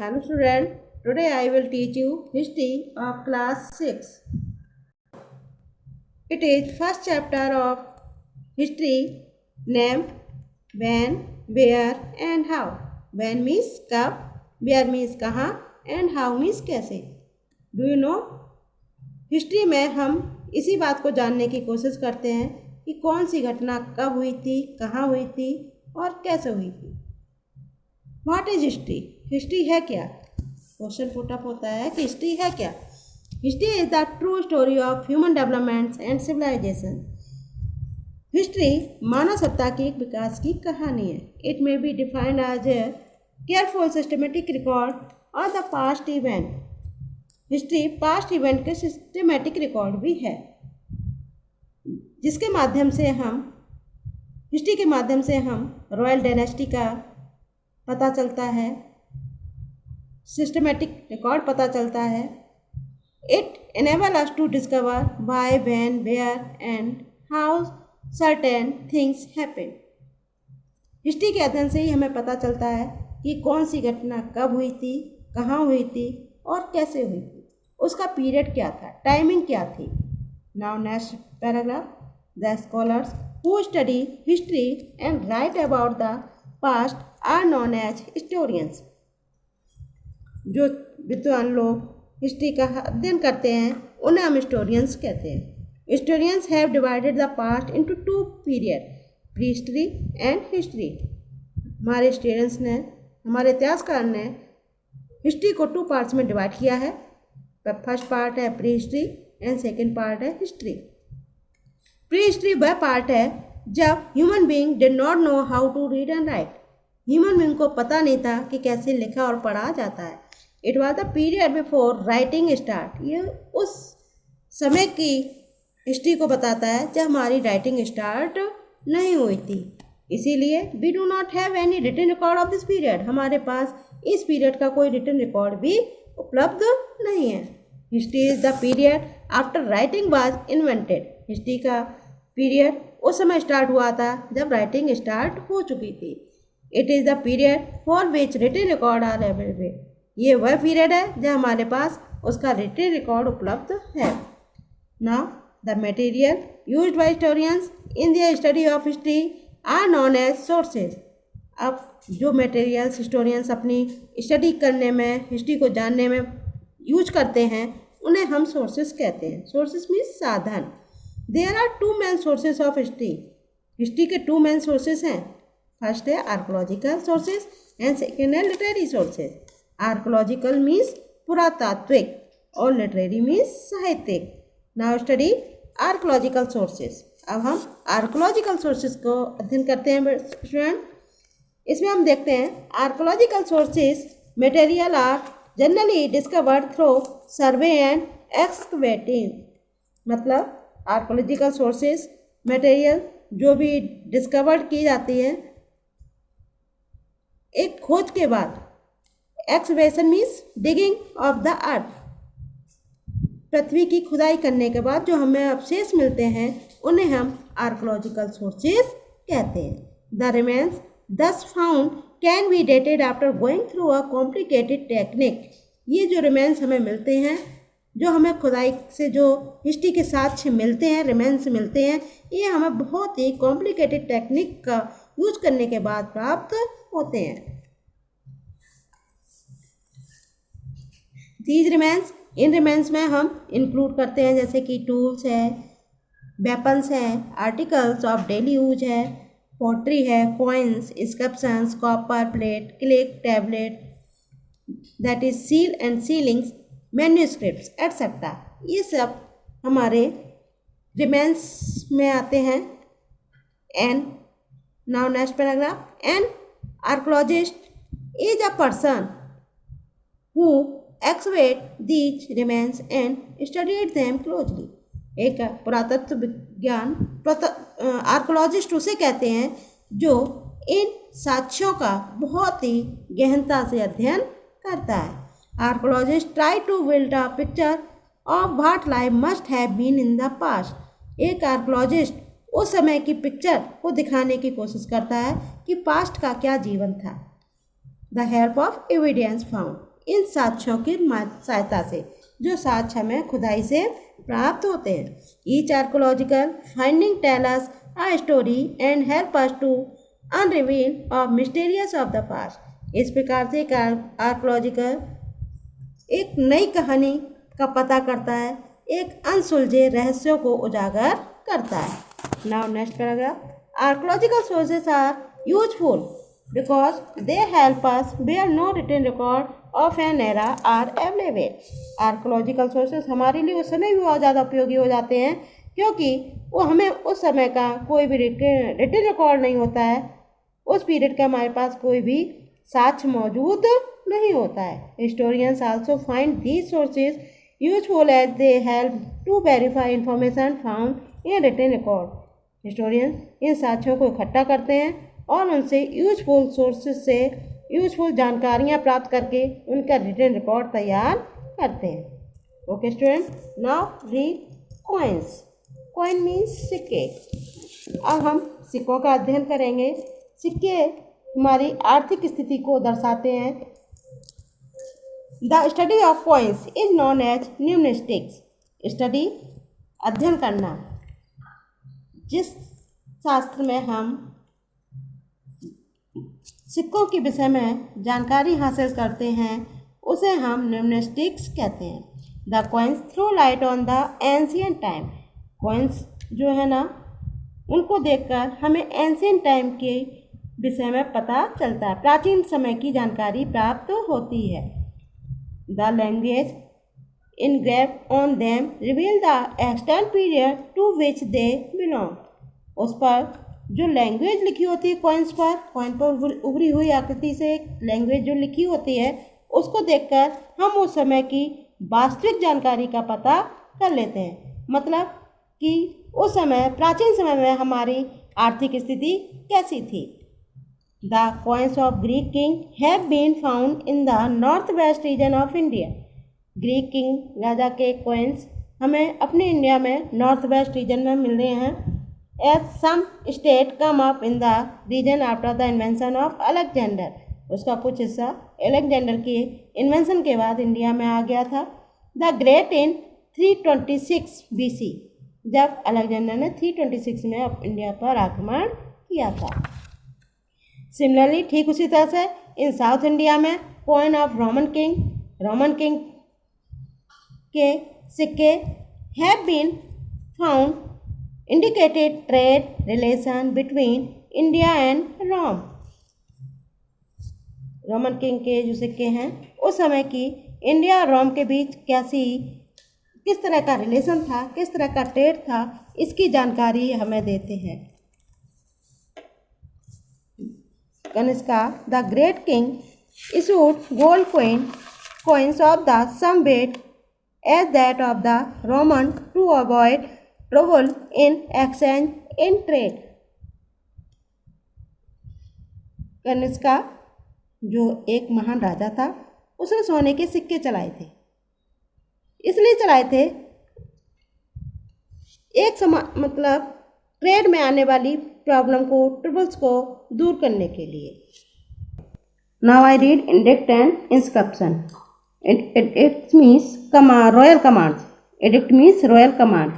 Hello student, today I will teach you history of class 6. It is first chapter of history named when, where and how. When means कब, where means कहाँ and how means कैसे. Do you know? History में हम इसी बात को जानने की कोशिश करते हैं कि कौन सी घटना कब हुई थी, कहाँ हुई थी और कैसे हुई थी. What is history? हिस्ट्री है क्या? क्वेश्चन पुटअप होता है कि हिस्ट्री है क्या. History is the true story of human developments and civilization. History मानव सत्ता के विकास की कहानी है. It may be defined as a careful systematic record of the past event. History past event के सिस्टमेटिक रिकॉर्ड भी है, जिसके माध्यम से हम हिस्ट्री के माध्यम से हम रॉयल डायनेस्टी का पता चलता है, सिस्टमेटिक रिकॉर्ड पता चलता है. It enable us to discover why, when, where and how certain things happen. History के अध्ययन से ही हमें पता चलता है कि कौन सी घटना कब हुई थी, कहाँ हुई थी और कैसे हुई थी, उसका पीरियड क्या था, टाइमिंग क्या थी. Now next paragraph. The scholars who study history and write about the past are known as historians. जो विद्वान लोग हिस्ट्री का अध्ययन करते हैं उन्हें हम हिस्टोरियंस कहते हैं. Historians have divided the past into two period, pre history and history. हमारे हिस्टोरियंस ने, हमारे इतिहासकार ने हिस्ट्री को टू पार्ट्स में डिवाइड किया है. फर्स्ट पार्ट है pre history and second part है हिस्ट्री. प्री हिस्ट्री वह पार्ट है जब human being did not know how to read and write. Human being को पता नहीं था कि कैसे लिखा और पढ़ा जाता है. It was the period before writing start. ये उस समय की हिस्ट्री को बताता है जब हमारी राइटिंग स्टार्ट नहीं हुई थी. इसीलिए we do not have any written record of this period. हमारे पास इस पीरियड का कोई रिटन रिकॉर्ड भी उपलब्ध नहीं है. History is the period after writing was invented. History का पीरियड उस समय स्टार्ट हुआ था जब राइटिंग स्टार्ट हो चुकी थी. It is the period for which written record are available. ये वह पीरियड है जब हमारे पास उसका रिटन रिकॉर्ड उपलब्ध है. Now the material used by historians in the study of history are known as sources. अब जो मटेरियल्स हिस्टोरियंस अपनी स्टडी करने में, हिस्ट्री को जानने में यूज करते हैं उन्हें हम सोर्सेज कहते हैं. सोर्सेज मीन्स साधन. There are two main sources of history. History के टू मेन सोर्सेज हैं. फर्स्ट है आर्कोलॉजिकल सोर्सेज एंड सेकेंड है लिटरेरी सोर्सेज. आर्कोलॉजिकल मीन्स पुरातात्विक और लिटरेरी मीन्स साहित्यिक. Now study archaeological sources. अब हम आर्कोलॉजिकल सोर्सेज को अध्ययन करते हैं स्टूडेंट. इसमें हम देखते हैं archaeological sources material are generally discovered through survey and excavating. मतलब आर्कोलॉजिकल सोर्सेज मटेरियल जो भी डिस्कवर्ड की जाती है एक खोज के बाद. Excavation means digging of the earth. पृथ्वी की खुदाई करने के बाद जो हमें अवशेष मिलते हैं उन्हें हम आर्कोलॉजिकल सोर्सेज कहते हैं. The remains thus found can be dated after going through a complicated technique. ये जो रिमेन्स हमें मिलते हैं, जो हमें खुदाई से जो हिस्ट्री के साक्ष्य मिलते हैं, रिमेन्स मिलते हैं, ये हमें बहुत ही कॉम्प्लिकेटेड टेक्निक का यूज करने के बाद प्राप्त होते हैं. दीज रिमेन्स, इन रिमेन्स में हम इंक्लूड करते हैं जैसे कि टूल्स है, वेपन्स है, आर्टिकल्स ऑफ डेली यूज है, पॉटरी है, coins, inscriptions, copper plate, clay tablet, that is seal and sealings, manuscripts etcetera. ये सब हमारे रिमेन्स में आते हैं. And now next paragraph. An archaeologist is a person who excavate these remains and studied them closely. एक पुरातत्व विज्ञान archaeologist उसे कहते हैं जो इन साक्ष्यों का बहुत ही गहनता से अध्ययन करता है. Archaeologist try to build a picture of what life must have been in the past. एक आर्कोलॉजिस्ट उस समय की पिक्चर को दिखाने की कोशिश करता है कि पास्ट का क्या जीवन था. The help of evidence found. इन साक्ष्यों की सहायता से, जो साक्ष्य हमें खुदाई से प्राप्त होते हैं। Each archaeological finding tell us a story and help us to unreveal of mysterious of the past. इस प्रकार से एक आर्कोलॉजिकल एक नई कहानी का पता करता है, एक अनसुलझे रहस्यों को उजागर करता है। Now next paragraph, archaeological sources are useful because they help us where no written record of an era are available. Archaeological sources हमारे लिए उस समय भी बहुत ज़्यादा उपयोगी हो जाते हैं क्योंकि वो हमें उस समय का कोई भी रिटन रिकॉर्ड नहीं होता है, उस पीरियड का हमारे पास कोई भी साक्ष्य मौजूद नहीं होता है। Historians also find these sources useful as they help to verify information found in written record. Historians इन साक्ष्यों को इकट्ठा करते हैं और उनसे यूजफुल सोर्सेज से यूजफुल जानकारियाँ प्राप्त करके उनका रिटन रिकॉर्ड तैयार करते हैं। Okay student, now read coins. Coin means सिक्के। अब हम सिक्कों का अध्ययन करेंगे। सिक्के हमारी आर्थिक स्थिति को दर्शाते हैं। The study of coins is known as numismatics. Study अध्ययन करना, जिस शास्त्र में हम सिक्कों के विषय में जानकारी हासिल करते हैं उसे हम न्यूमिस्टिक्स कहते हैं। The coins throw light on the ancient time. Coins जो है ना, उनको देखकर हमें एंशियंट टाइम के विषय में पता चलता है, प्राचीन समय की जानकारी प्राप्त होती है। The language engraved on them reveal the extant period to which they belong। उस पर जो लैंग्वेज लिखी होती है कॉइन्स पर, कॉइन पर उभरी हुई आकृति से एक लैंग्वेज जो लिखी होती है, उसको देखकर हम उस समय की वास्तविक जानकारी का पता कर लेते हैं। मतलब कि उस समय, प्राचीन समय में हमारी आर्थिक स्थिति कैसी थी। The coins of Greek king have been found in the northwest region of India। Greek king राजा के कॉइन्स हमें अपने इंडिया में नॉर्थ वेस्ट रीजन में मिल रहे हैं। As some state come up in the region after the invention of Alexander। उसका कुछ हिस्सा अलेक्जेंडर के इन्वेंशन के बाद इंडिया में आ गया था। द ग्रेट इन 326 BC, जब अलेक्जेंडर ने 326 में इंडिया पर आक्रमण किया था। सिमिलरली, ठीक उसी तरह से इन साउथ इंडिया में कॉइन ऑफ रोमन किंग के सिक्के have been found indicated trade relation between India and Rome. Roman king के जो सिक्के हैं उस समय की इंडिया और रोम के बीच किस तरह का रिलेशन था, किस तरह का ट्रेड था, इसकी जानकारी हमें देते हैं। Kanishka the great king issued gold coins of the same weight as that of the Roman to avoid trouble in exchange in trade। Kanishka जो एक महान राजा था, उसने सोने के सिक्के चलाए थे। इसलिए चलाए थे मतलब ट्रेड में आने वाली प्रॉब्लम को, ट्रबल्स को दूर करने के लिए। Now I read indict and inscription. Edict means royal commands। Edict means royal command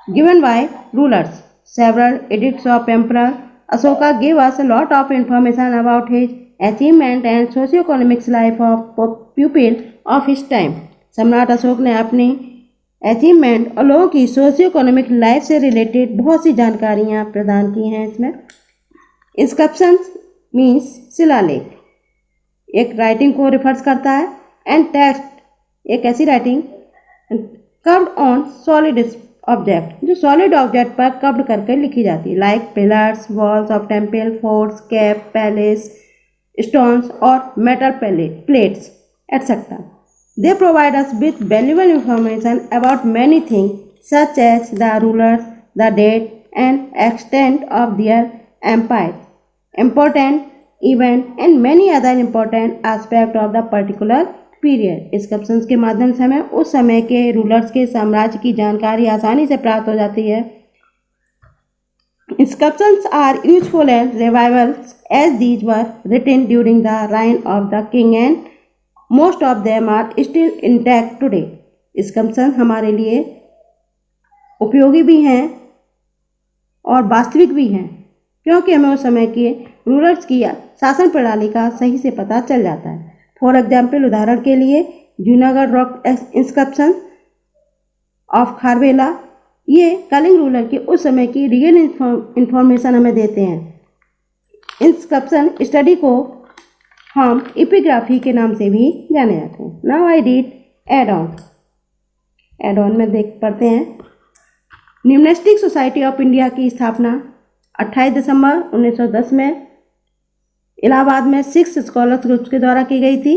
given by rulers। Several edicts of Emperor Ashoka give us a lot of information about his achievement and socio-economic life of people of his time। सम्राट अशोक ने अपनी achievement और लोगों की socio economic life से related बहुत सी जानकारियाँ प्रदान की हैं इसमें। इंस्क्रिप्शंस मीन्स शिलालेख, एक राइटिंग को रिफर्स करता है। एंड टेक्स्ट एक ऐसी writing carved on solid object, जो सॉलिड ऑब्जेक्ट पर कर्व्ड करके लिखी जाती है, like pillars, walls of temple, forts, caves, palace, stones और metal plates etcetera. They provide us with valuable information about many things such as the rulers, the date and extent of their empire, important event and many other important aspects of the particular period। Inscriptions के माध्यम से हमें उस समय के rulers के साम्राज्य की जानकारी आसानी से प्राप्त हो जाती है। Inscriptions are useful as revivals as these were written during the reign of the king and most of them are still intact today. स्कम्पशन हमारे लिए उपयोगी भी हैं और वास्तविक भी हैं, क्योंकि हमें उस समय के रूलर्स की शासन प्रणाली का सही से पता चल जाता है। फॉर एग्जाम्पल, उदाहरण के लिए Junagadh rock inscription of Kharavela, ये कलिंग रूलर की उस समय की रियल इंफॉर्मेशन हमें देते हैं। इंस्क्रिप्शन स्टडी को हम एपिग्राफी के नाम से भी जाने जाते हैं। Now I read add on. Add on में देख पढ़ते हैं। न्यूमनिस्टिक सोसाइटी ऑफ इंडिया की स्थापना 28 दिसंबर 1910 में इलाहाबाद में 6 स्कॉलर्स ग्रुप्स के द्वारा की गई थी।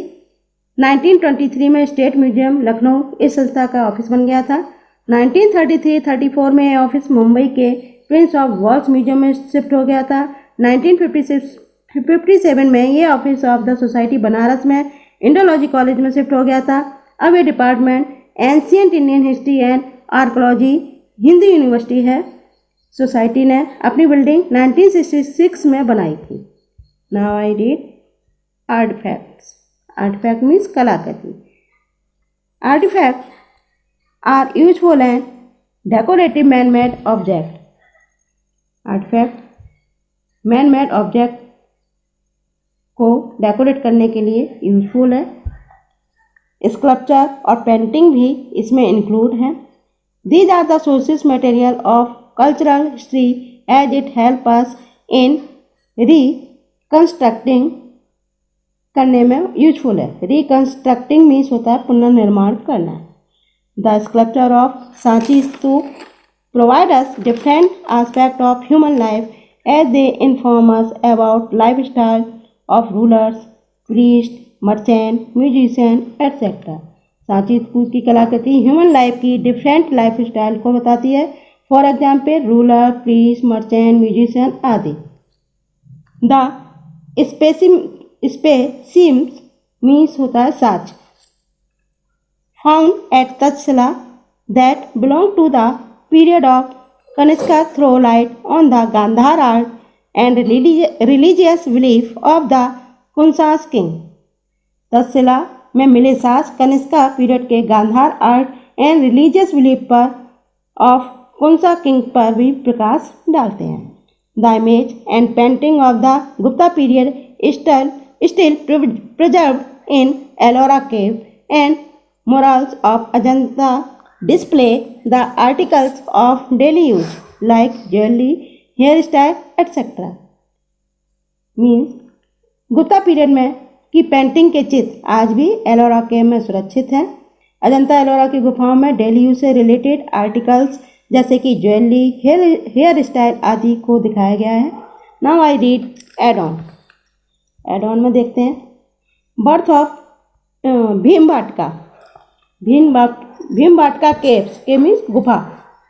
1923 में स्टेट म्यूजियम लखनऊ इस संस्था का ऑफिस बन गया था। 1933-34 में यह ऑफिस मुंबई के प्रिंस ऑफ वेल्स म्यूजियम में शिफ्ट हो गया था। 1957 में ये office of the society Banaras में इंडोलॉजी कॉलेज में शिफ्ट हो गया था। अब ये department ancient Indian history and archaeology Hindi university है। सोसाइटी ने अपनी बिल्डिंग 1966 में बनाई थी। Now I read artefacts. Artefact means कलाकृति। Artefact are useful and decorative man made object. Artefact man made object को डेकोरेट करने के लिए यूजफुल है। स्कल्पचर और पेंटिंग भी इसमें इंक्लूड है। These are the sources material of cultural history as it help us in reconstructing करने में यूजफुल है। रिकन्स्ट्रक्टिंग मीन्स होता है पुनर्निर्माण करना। The sculpture of Sanchi stupa provide us different aspect of human life as they inform us about life style of rulers, priest, merchant, musician etcetera. Sanchi stupa की कलाकृति human life की डिफरेंट लाइफ स्टाइल को बताती है। For example, ruler, priest, merchant, musician आदि। The specimens means होता है such found at Taxila that belong to the period of Kanishka throw light on the Gandhara art and religious belief of the Kushans king. Taxila में मिले साक्ष्य Kanishka period के Gandhara art and religious belief पर of कुंसा king पर भी प्रकाश डालते हैं। The image and painting of the Gupta period still preserved in Ellora cave and murals of Ajanta display the articles of daily use like jewellery, hair style etcetera. Means Gupta period में की painting के चित्र आज भी एलोरा केव में सुरक्षित हैं। अजंता एलोरा की गुफाओं में डेली यूज से रिलेटेड आर्टिकल्स जैसे कि ज्वेलरी, हेयर स्टाइल आदि को दिखाया गया है। Now I read add on. Add on में देखते हैं। Birth of Bhimbetka. Bhimbetka caves के मीन्स गुफा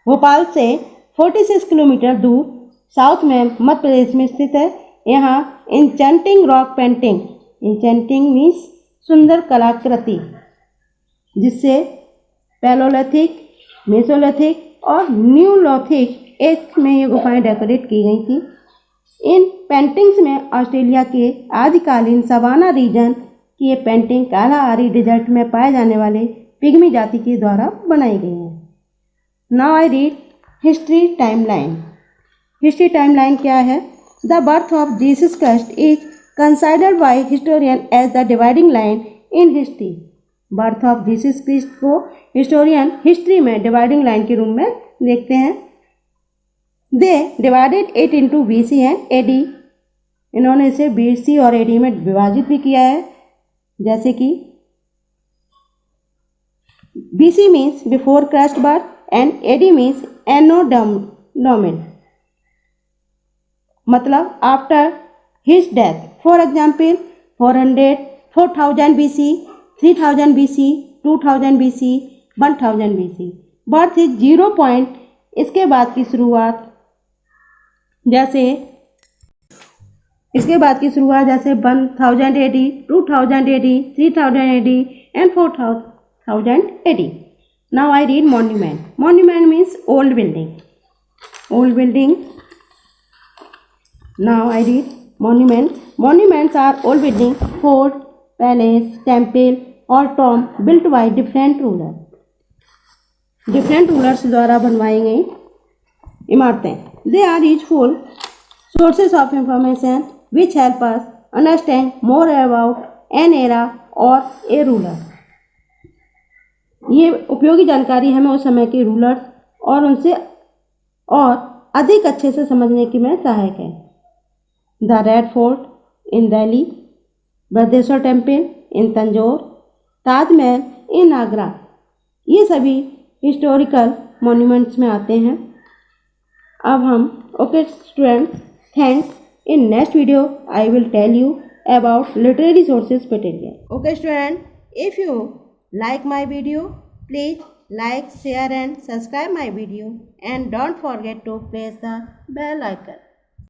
भोपाल से 46 किलोमीटर दूर साउथ में मध्य प्रदेश में स्थित है। यहाँ enchanting rock painting, enchanting means सुंदर कलाकृति, जिससे पैलोलिथिक, मेसोलिथिक और न्यूलिथिक एज में ये गुफाएं डेकोरेट की गई थी। इन पेंटिंग्स में ऑस्ट्रेलिया के आदिकालीन सवाना रीजन की ये पेंटिंग कालाहारी डेजर्ट में पाए जाने वाले पिग्मी जाति के द्वारा बनाई गई हैं। Now I read history timeline. History timeline क्या है? The birth of Jesus Christ is considered by historian as the dividing line in history. Birth of Jesus Christ को हिस्टोरियन हिस्ट्री में डिवाइडिंग लाइन के रूप में देखते हैं। They divided it into BC and AD। इन्होंने इसे BC और AD में विभाजित भी किया है। जैसे कि BC means before Christ birth and AD means anno domini, मतलब after his death. For example 4000 BC, 3000 BC, 2000 BC, 1000 BC। Birth is 0 point. इसके बाद की शुरुआत जैसे 1000 AD, 2000 AD, 3000 AD and 4000 AD। Now I read monument. Monument means old building. Old building. Now I read monuments. Monuments are old buildings, fort, palace, temple, और tomb built by different rulers द्वारा बनवाई गई इमारतें। They are useful sources of information which help us understand more about an era or a ruler. ये उपयोगी जानकारी हमें उस समय के रूलर्स और उनसे और अधिक अच्छे से समझने की में सहायक है। The Red Fort in Delhi, Brihadeshwara temple in Tanjore, Taj Mahal in Agra, ये सभी हिस्टोरिकल मॉन्यूमेंट्स में आते हैं। अब हम okay students, thanks. In next video, I will tell you about literary sources material. Okay student, if you like my video, please like, share and subscribe my video and don't forget to press the bell icon.